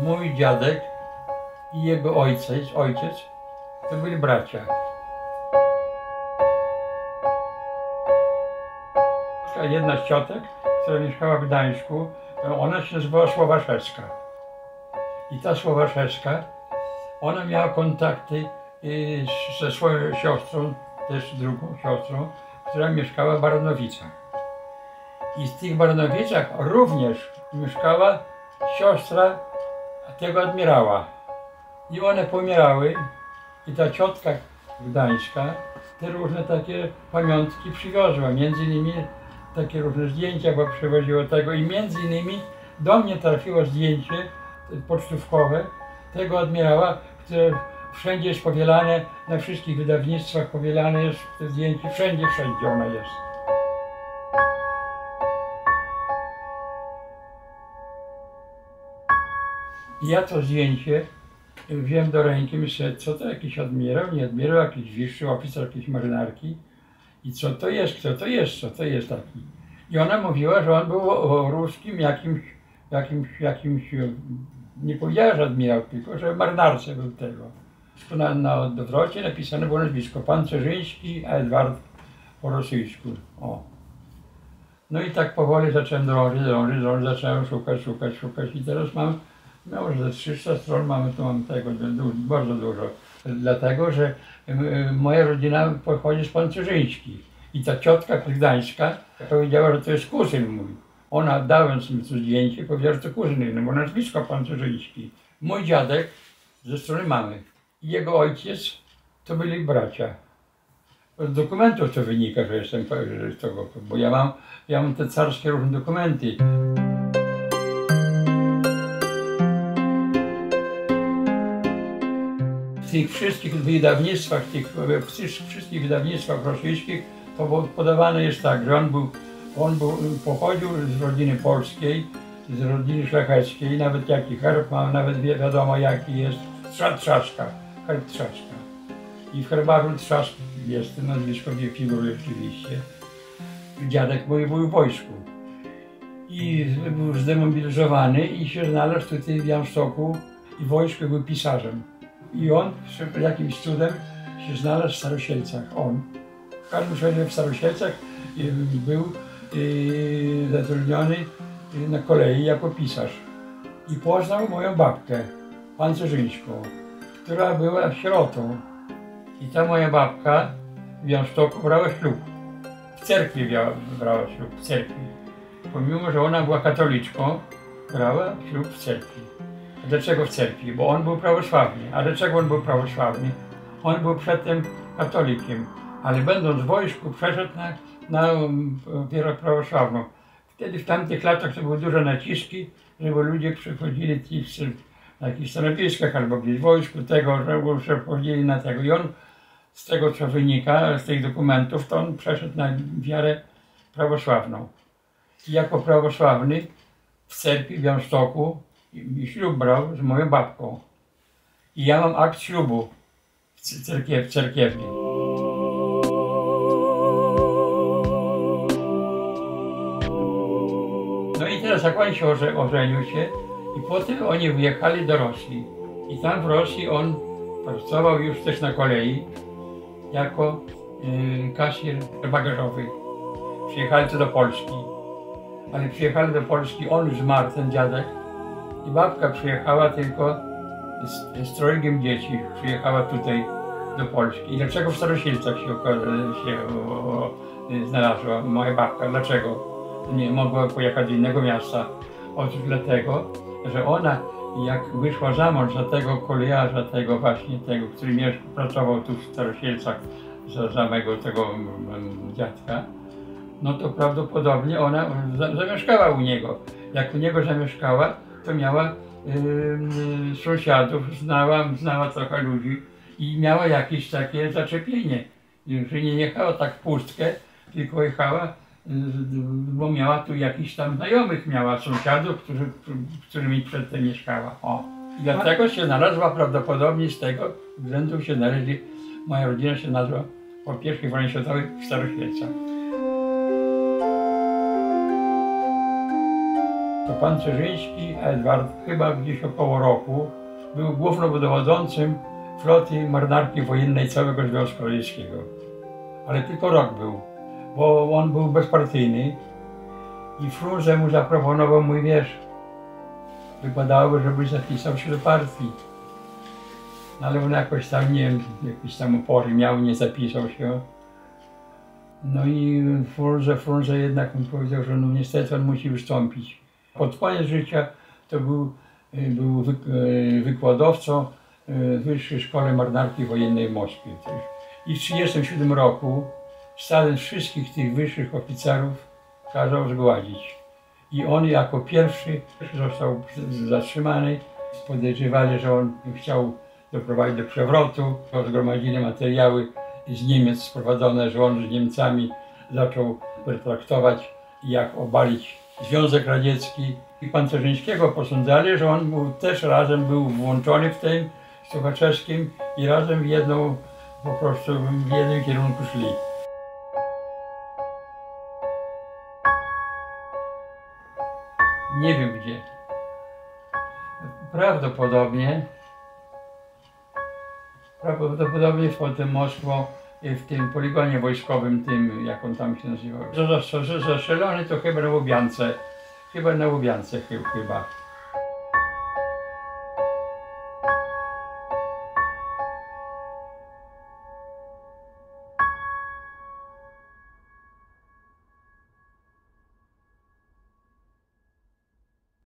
Mój dziadek i jego ojciec to byli bracia. Jedna z ciotek, która mieszkała w Gdańsku, ona się nazywała Słowaszewska. I ta Słowaszewska, ona miała kontakty ze swoją siostrą, też drugą siostrą, która mieszkała w Baranowicach. I w tych Baranowicach również mieszkała siostra tego admirała. I one pomierały i ta ciotka gdańska te różne takie pamiątki przywiozła. Między innymi takie różne zdjęcia, bo przywoziło tego i między innymi do mnie trafiło zdjęcie pocztówkowe tego admirała, które wszędzie jest powielane, na wszystkich wydawnictwach powielane jest to zdjęcie, wszędzie ono jest. I ja to zdjęcie wziąłem do ręki, myślę, co to jakiś admirał, nie admirał, jakiś wyższy oficer jakiejś marynarki. I co to jest, kto to jest, co to jest taki. I ona mówiła, że on był ruskim jakimś, nie powiedziała, że admirał, tylko że w marynarce był tego. Na odwrocie napisane było nazwisko, pan Cerzyński, a Edward po rosyjsku. O. No i tak powoli zacząłem drążyć, zacząłem szukać i teraz mam, no może 300 stron mamy tego, bardzo dużo. Dlatego, że moja rodzina pochodzi z Pancerzyńskich i ta ciotka gdańska powiedziała, że to jest kuzyn mój. Ona, dając mi to zdjęcie, powiedziała, że to kuzyn, no bo nazwisko Pancerzyński. Mój dziadek ze strony mamy i jego ojciec to byli bracia. Z dokumentów to wynika, że jestem z tego, bo ja mam te carskie różne dokumenty. W tych wszystkich wydawnictwach, wszystkich wydawnictwach rosyjskich to podawane jest tak, że on pochodził z rodziny polskiej, z rodziny szlacheckiej, nawet jaki herb ma, nawet wiadomo jaki jest, Trzaszka, herb Trzaszka. I w herbarzu Trzaszk jest, nazwisko figuruje rzeczywiście. Dziadek mój był w wojsku i był zdemobilizowany i się znalazł tutaj w Białymstoku i w wojsku był pisarzem. I on jakimś cudem się znalazł w Starosielcach. On. W każdym razie w Starosielcach był zatrudniony na kolei jako pisarz. I poznał moją babkę, Pancerzyńską, która była sierotą. I ta moja babka w Białymstoku brała ślub. W cerkwi brała ślub, w cerkwi. Pomimo, że ona była katoliczką, brała ślub w cerkwi. Dlaczego w cerkwi? Bo on był prawosławny. A dlaczego on był prawosławny? On był przedtem katolikiem, ale będąc w wojsku przeszedł na wierę prawosławną. Wtedy w tamtych latach to były duże naciski, żeby ludzie przychodzili na jakichś stanowiskach albo gdzieś w wojsku, że wchodzili na tego. I on z tego, co wynika z tych dokumentów, to on przeszedł na wiarę prawosławną. I jako prawosławny w cerkwi w Białymstoku i ślub brał z moją babką. I ja mam akt ślubu cerkiewny. No i teraz jak on się ożenił się i potem oni wyjechali do Rosji. I tam w Rosji on pracował już też na kolei jako kasjer bagażowy. Przyjechali tu do Polski. Ale przyjechali do Polski, on już zmarł, ten dziadek. I babka przyjechała tylko z trojgiem dzieci, przyjechała tutaj do Polski. I dlaczego w Starosielcach się znalazła moja babka? Dlaczego nie mogła pojechać do innego miasta? Otóż dlatego, że ona jak wyszła za mąż za tego kolejarza, tego, który pracował tu w Starosielcach za mego tego dziadka, no to prawdopodobnie ona zamieszkała u niego. Jak u niego zamieszkała, to miała sąsiadów, znała trochę ludzi i miała jakieś takie zaczepienie. Że nie jechała tak w pustkę, tylko jechała, bo miała tu jakichś tam znajomych, miała sąsiadów, z którymi przedtem mieszkała. O. I dlatego się znalazła prawdopodobnie z tego względu się znaleźli, moja rodzina się nazwa po I wojnie światowej w Staroświecach. To pan Cerzyński, Edward, chyba gdzieś około roku, był głównodowodzącym floty marynarki wojennej całego Związku Radzieckiego. Ale tylko rok był, bo on był bezpartyjny i Frunze mu zaproponował, mój wiesz, wypadałoby, żebyś zapisał się do partii. No ale on jakoś tam, nie wiem, jakiś tam opory miał, nie zapisał się. No i Frunze jednak mi powiedział, że no niestety on musi wystąpić. Pod koniec życia to był wykładowcą w Wyższej Szkole Marynarki Wojennej w Moskwie. I w 1937 roku Stalin wszystkich tych wyższych oficerów kazał zgładzić. I on jako pierwszy został zatrzymany. Podejrzewali, że on chciał doprowadzić do przewrotu. Zgromadzili materiały z Niemiec sprowadzone, że on z Niemcami zaczął pertraktować, jak obalić Związek Radziecki. I pan Cerzyńskiego posądzali, że on też razem był włączony w tym Stuchaczewskim i razem po prostu w jednym kierunku szli. Nie wiem gdzie. Prawdopodobnie pod tym Moskwą, w tym poligonie wojskowym, tym jak on tam się nazywał. Zastrzelony to chyba na Łubiance. Chyba.